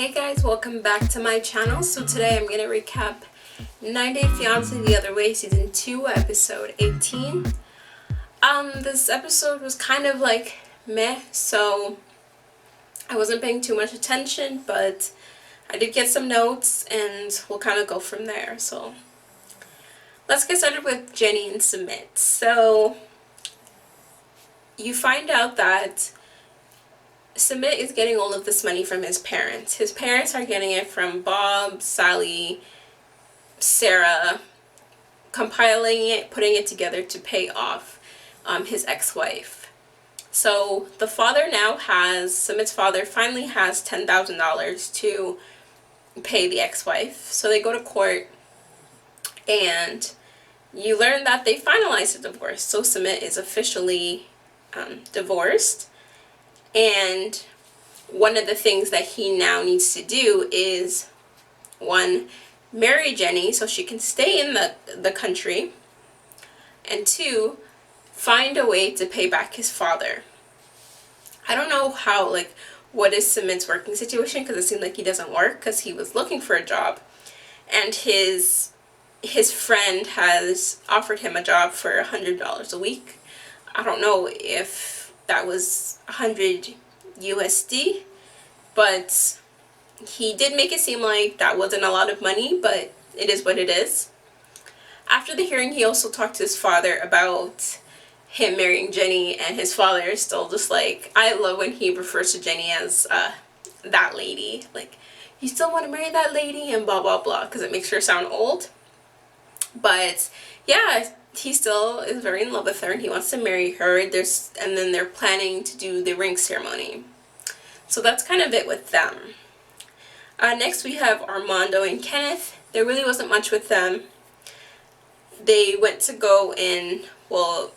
Hey guys, welcome back to my channel. So today I'm going to recap 90 Day Fiance the Other Way Season 2 episode 18. This episode was kind of like meh, so I wasn't paying too much attention, but I did get some notes and we'll kind of go from there. So let's get started with Jenny and Sumit. So you find out that Sumit is getting all of this money from his parents. His parents are getting it from Bob, Sally, Sarah, compiling it, putting it together to pay off his ex-wife. So the father now has, Sumit's father finally has $10,000 to pay the ex-wife. So they go to court and you learn that they finalized the divorce. So Sumit is officially divorced. And one of the things that he now needs to do is, one, marry Jenny so she can stay in the country, and two, find a way to pay back his father. I don't know how, what is Sumit's working situation, because it seems like he doesn't work because he was looking for a job, and his friend has offered him a job for $100 a week. I don't know if that was 100 USD, but he did make it seem like that wasn't a lot of money, but it is what it is. After the hearing, he also talked to his father about him marrying Jenny, and his father is still just like, I love when he refers to Jenny as that lady, like, you still want to marry that lady and blah blah blah, because it makes her sound old. But yeah, he still is very in love with her and he wants to marry her. And then they're planning to do the ring ceremony. So that's kind of it with them. Next we have Armando and Kenneth. There really wasn't much with them. They went to go in, well,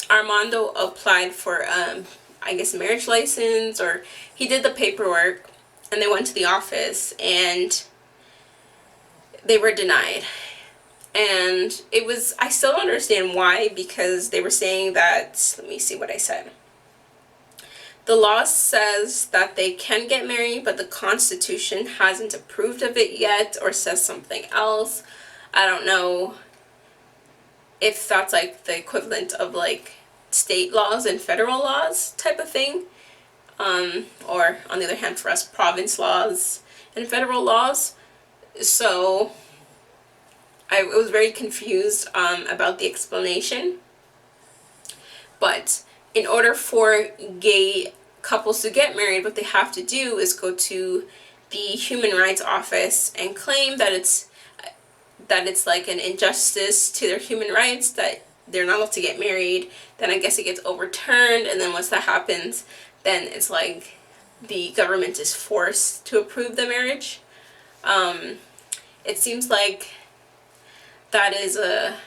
Armando applied for I guess marriage license, or he did the paperwork, and they went to the office and they were denied. And it was, I still don't understand why, because they were saying that, let me see what I said. The law says that they can get married, but the Constitution hasn't approved of it yet, or says something else. I don't know if that's like the equivalent of like state laws and federal laws type of thing. Or on the other hand, for us, province laws and federal laws. So I was very confused about the explanation. But in order for gay couples to get married, what they have to do is go to the Human Rights Office and claim that it's like an injustice to their human rights, that they're not allowed to get married. Then I guess it gets overturned, and then once that happens, then it's like the government is forced to approve the marriage. It seems like that is a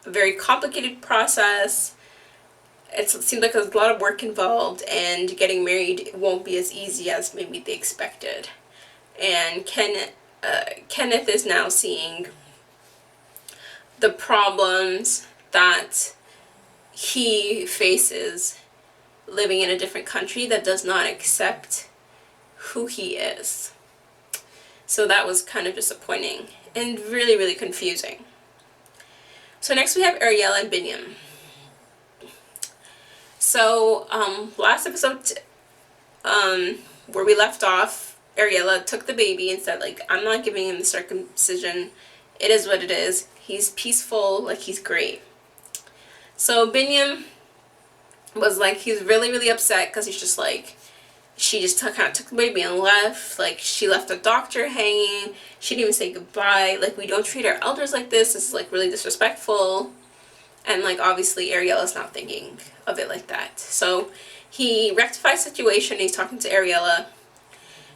very complicated process. It seems like there's a lot of work involved, and getting married won't be as easy as maybe they expected. And Kenneth is now seeing the problems that he faces living in a different country that does not accept who he is. So that was kind of disappointing and really, really confusing. So next we have Ariel and Binyam. So last episode, where we left off, Ariella took the baby and said, like, I'm not giving him the circumcision. It is what it is. He's peaceful, like, he's great. So Binyam was like, he's really, really upset because he's just like, she just kind of took the baby and left. Like, she left the doctor hanging. She didn't even say goodbye. Like, we don't treat our elders like this. This is, like, really disrespectful. And, like, obviously Ariela's not thinking of it like that. So he rectifies the situation. He's talking to Ariella.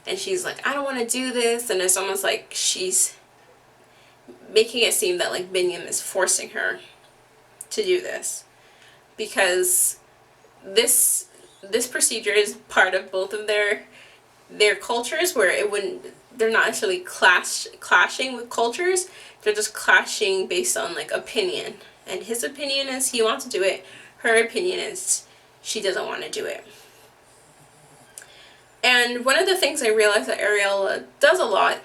And she's like, I don't want to do this. And it's almost like she's making it seem that, like, Binyam is forcing her to do this. Because this procedure is part of both of their cultures, where they're not necessarily clashing with cultures. They're just clashing based on, like, opinion. And his opinion is he wants to do it. Her opinion is she doesn't want to do it. And And one of the things I realized that Ariel does a lot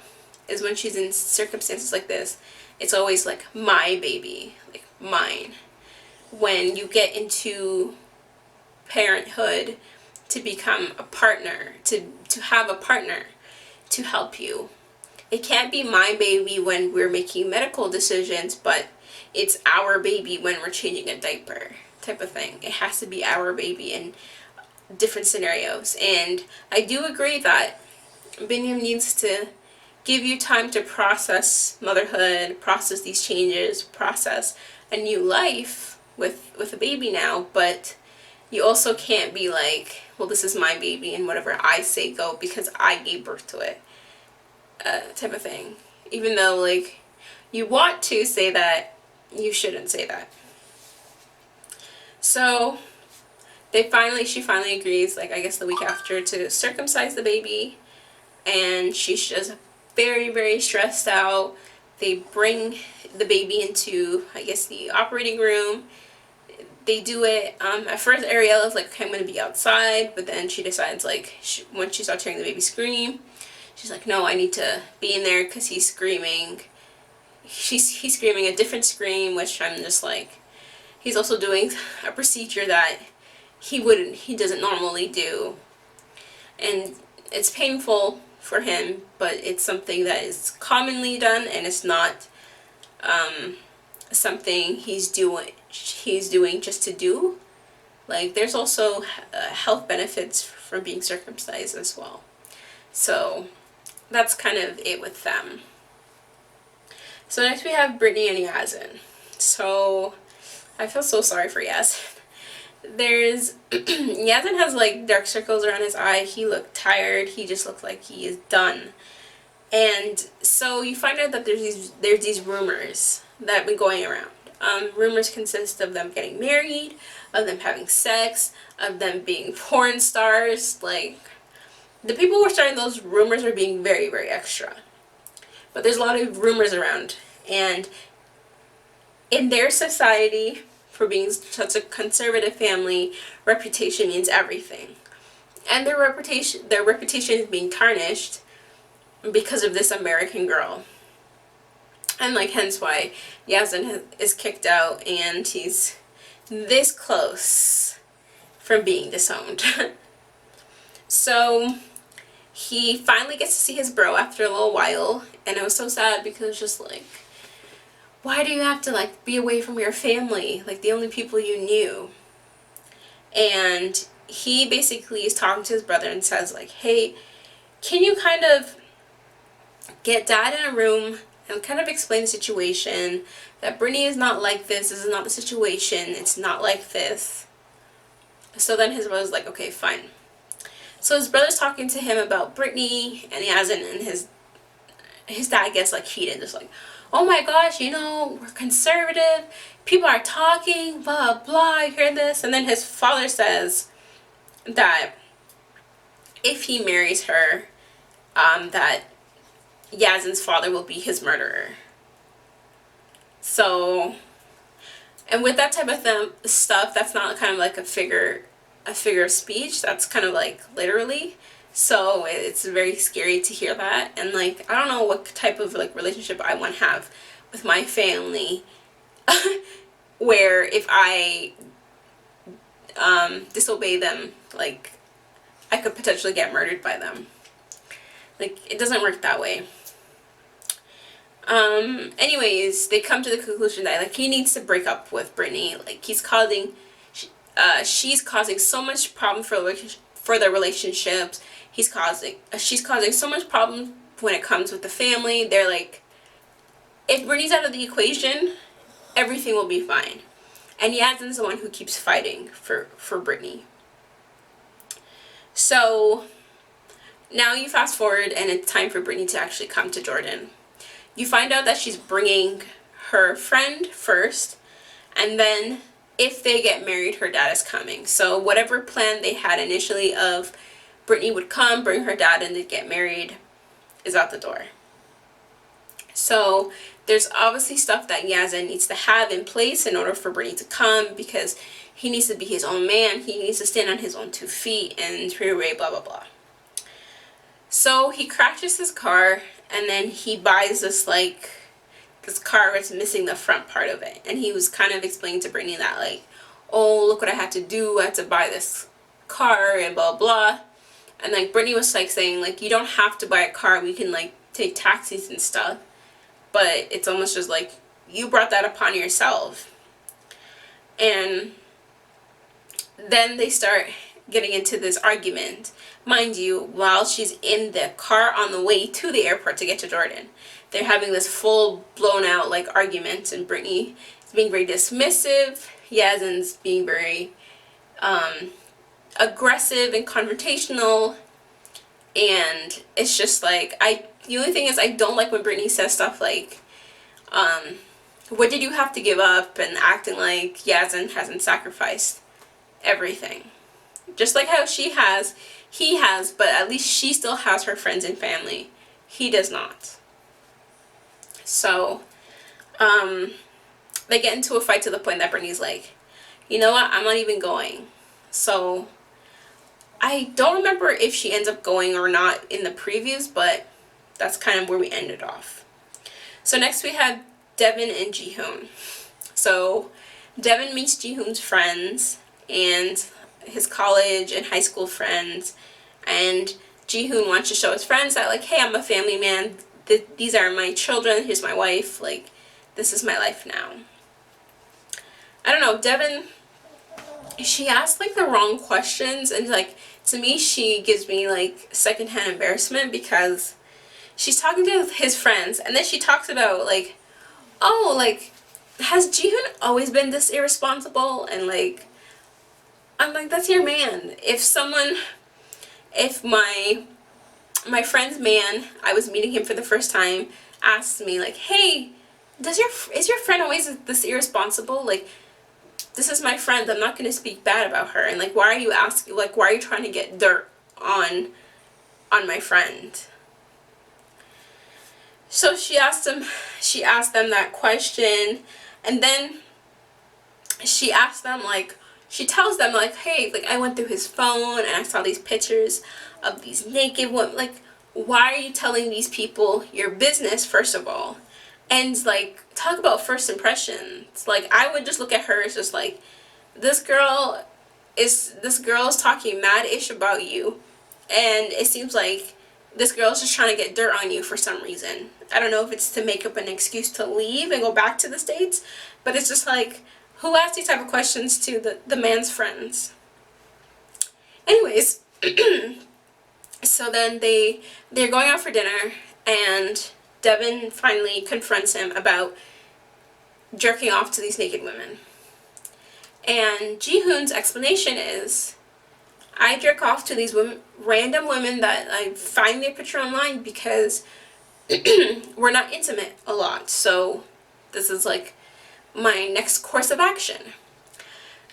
is when she's in circumstances like this, it's always like my baby, like mine. When you get into parenthood, to become a partner, to have a partner to help you. It can't be my baby when we're making medical decisions, but it's our baby when we're changing a diaper, type of thing. It has to be our baby in different scenarios. And I do agree that Binyam needs to give you time to process motherhood, process these changes, process a new life with a baby now, but you also can't be like, well, this is my baby and whatever I say go because I gave birth to it, type of thing. Even though, like, you want to say that, you shouldn't say that. So she finally agrees, like, I guess the week after, to circumcise the baby, and she's just very, very stressed out. They bring the baby into, I guess, the operating room. They do it, at first Ariel is like, okay, I'm going to be outside, but then she decides, like, when she starts hearing the baby scream, she's like, no, I need to be in there because he's screaming. He's screaming a different scream, which I'm just like, he's also doing a procedure that he doesn't normally do. And it's painful for him, but it's something that is commonly done, and it's not something he's doing just to do. Like, there's also health benefits from being circumcised as well. So that's kind of it with them. So next we have Brittany and Yazin. So I feel so sorry for Yazin. Yazin has like dark circles around his eye. He looked tired. He just looked like he is done. And so you find out that there's these rumors that have been going around. Rumors consist of them getting married, of them having sex, of them being porn stars. Like, the people who are starting those rumors are being very, very extra. But there's a lot of rumors around. And in their society, for being such a conservative family, reputation means everything. And their reputation is being tarnished because of this American girl. And, like, hence why Yazin is kicked out, and he's this close from being disowned. So he finally gets to see his bro after a little while, and it was so sad because it's just like, why do you have to, like, be away from your family, like the only people you knew? And he basically is talking to his brother and says, like, hey, can you kind of get dad in a room and kind of explain the situation, that Brittany is not like this is not the situation, it's not like this. So then his brother's like, okay, fine. So his brother's talking to him about Brittany and Yazin, and his dad gets, like, heated, just like, oh my gosh, you know, we're conservative, people are talking, blah, blah, I hear this. And then his father says that if he marries her, that Yazin's father will be his murderer. So, and with that type of stuff, that's not kind of like a figure of speech, that's kind of like literally. So it's very scary to hear that. And, like, I don't know what type of, like, relationship I want to have with my family where if I disobey them, like, I could potentially get murdered by them. Like, it doesn't work that way. Anyways, they come to the conclusion that, like, he needs to break up with Brittany. Like, she's causing so much problem for their relationships. She's causing so much problem when it comes with the family. They're like, if Brittany's out of the equation, everything will be fine. And Yazin's the one who keeps fighting for Brittany. So now you fast forward, and it's time for Brittany to actually come to Jordan. You find out that she's bringing her friend first, and then if they get married, her dad is coming. So whatever plan they had initially of Brittany would come, bring her dad, and they'd get married is out the door. So there's obviously stuff that Yazin needs to have in place in order for Brittany to come, because he needs to be his own man. He needs to stand on his own 2 feet and blah, blah, blah. So he crashes his car, and then he buys this car that's missing the front part of it. And he was kind of explaining to Brittany that like, oh, look what I had to do. I had to buy this car and blah blah. And like Brittany was like saying like, you don't have to buy a car. We can like take taxis and stuff. But it's almost just like, you brought that upon yourself. And then they start getting into this argument. Mind you, while she's in the car on the way to the airport to get to Jordan, they're having this full blown out like argument, and Brittany is being very dismissive. Yazin's being very aggressive and confrontational, and it's just like, the only thing is I don't like when Brittany says stuff like, what did you have to give up, and acting like Yazin hasn't sacrificed everything. Just like how he has, but at least she still has her friends and family. He does not. So, they get into a fight to the point that Brittany's like, you know what, I'm not even going. So, I don't remember if she ends up going or not in the previews, but that's kind of where we ended off. So next we had Devin and Ji Hoon. So, Devin meets Ji Hoon's friends, and his college and high school friends, and Ji Hoon wants to show his friends that like, hey, I'm a family man, these are my children, here's my wife, like, this is my life now. I don't know, Devin, she asked like the wrong questions, and like, to me she gives me like secondhand embarrassment, because she's talking to his friends, and then she talks about like, oh, like, has Ji Hoon always been this irresponsible? And like, I'm like, that's your man. If my friend's man, I was meeting him for the first time, asks me like, hey, is your friend always this irresponsible? Like, this is my friend, I'm not going to speak bad about her. And like, why are you trying to get dirt on my friend? So she asked them that question, and then she tells them like, hey, like, I went through his phone and I saw these pictures of these naked women. Like, why are you telling these people your business, first of all? And like, talk about first impressions. Like, I would just look at her as just like, this girl is talking mad-ish about you, and it seems like this girl's just trying to get dirt on you for some reason. I don't know if it's to make up an excuse to leave and go back to the States, but it's just like, who asks these type of questions to the man's friends? Anyways, so then they're going out for dinner, and Devin finally confronts him about jerking off to these naked women. And Ji Hoon's explanation is, I jerk off to these random women that I find their picture online because we're not intimate a lot. So this is like my next course of action.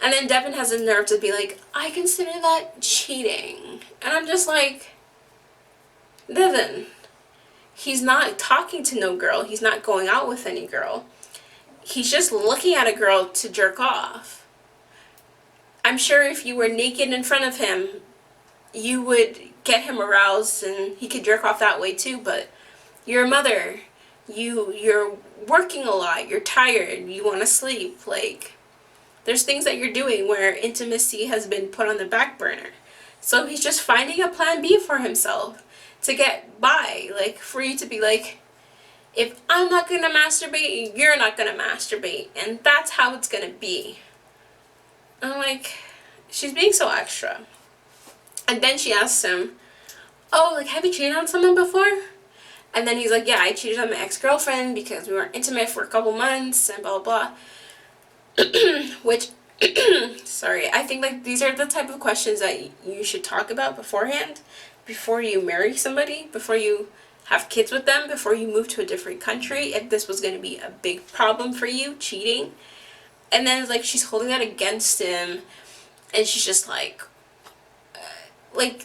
And then Devin has the nerve to be like, I consider that cheating. And I'm just like, Devin, he's not talking to no girl. He's not going out with any girl. He's just looking at a girl to jerk off. I'm sure if you were naked in front of him, you would get him aroused and he could jerk off that way too, but you're a mother. You're working a lot. You're tired. You want to sleep. Like, there's things that you're doing where intimacy has been put on the back burner. So he's just finding a plan B for himself to get by. Like, for you to be like, if I'm not going to masturbate, you're not going to masturbate. And that's how it's going to be. I'm like, she's being so extra. And then she asks him, oh, like, have you cheated on someone before? And then he's like, yeah, I cheated on my ex-girlfriend because we weren't intimate for a couple months and blah, blah, blah. Which, sorry, I think, like, these are the type of questions that you should talk about beforehand, before you marry somebody, before you have kids with them, before you move to a different country, if this was going to be a big problem for you, cheating. And then, like, she's holding that against him, and she's just like,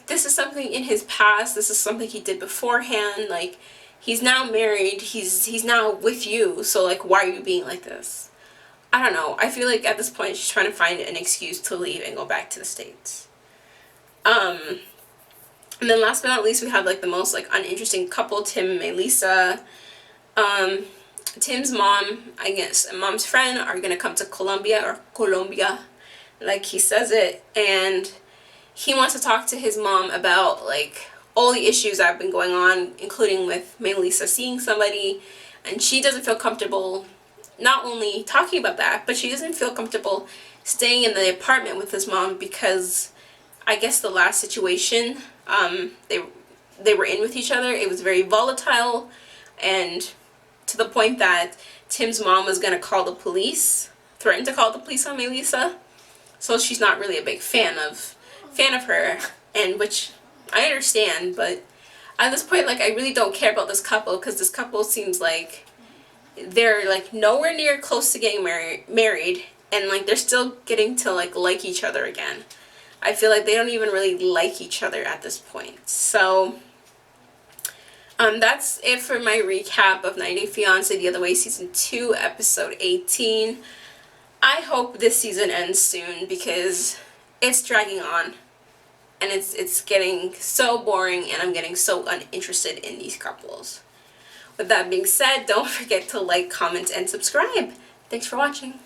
this is something in his past, this is something he did beforehand, like, he's now married, he's now with you, so, like, why are you being like this? I don't know, I feel like at this point she's trying to find an excuse to leave and go back to the States. And then last but not least, we have like the most like uninteresting couple, Tim and Melissa. Tim's mom, I guess, and mom's friend are gonna come to Colombia, like he says it, and he wants to talk to his mom about like all the issues that have been going on, including with Melissa seeing somebody, and she doesn't feel comfortable not only talking about that, but she doesn't feel comfortable staying in the apartment with his mom because I guess the last situation they were in with each other, it was very volatile, and to the point that Tim's mom was gonna call the police, threatened to call the police on Melissa. So she's not really a big fan of her, and which I understand, but at this point, like, I really don't care about this couple because this couple seems like they're like nowhere near close to getting married, and like they're still getting to like each other again. I feel like they don't even really like each other at this point. So that's it for my recap of 90 Day Fiance The Other Way Season 2, Episode 18. I hope this season ends soon because it's dragging on and it's getting so boring and I'm getting so uninterested in these couples. With that being said, don't forget to like, comment, and subscribe. Thanks for watching.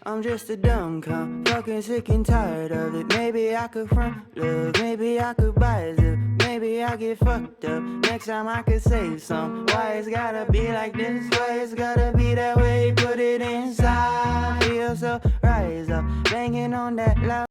I'm just a dumb cunt, fucking sick and tired of it. Maybe I could front love, maybe I could buy a zip, maybe I get fucked up. Next time I could save some. Why it's gotta be like this? Why it's gotta be that way? Put it inside. Feel so rise up, banging on that loud.